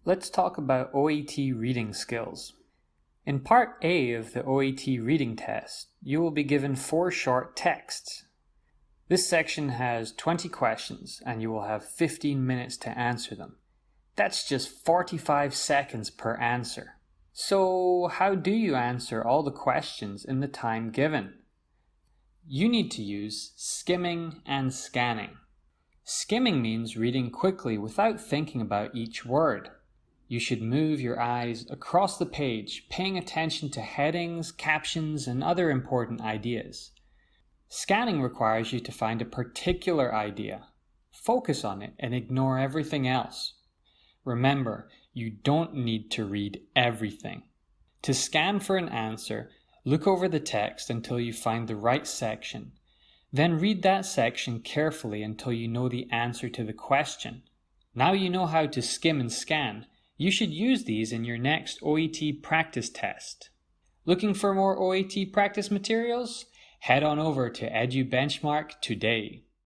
Let's talk about OET reading skills. In Part A of the OET reading test, you will be given 4 short texts. This section has 20 questions and you will have 15 minutes to answer them. That's just 45 seconds per answer. So how do you answer all the questions in the time given? You need to use skimming and scanning. Skimming means reading quickly without thinking about each word. You should move your eyes across the page, paying attention to headings, captions, and other important ideas. Scanning requires you to find a particular idea. Focus on it and ignore everything else. Remember, you don't need to read everything. To scan for an answer, look over the text until you find the right section. Then read that section carefully until you know the answer to the question. Now you know how to skim and scan. You should use these in your next OET practice test. Looking for more OET practice materials? Head on over to EduBenchmark today.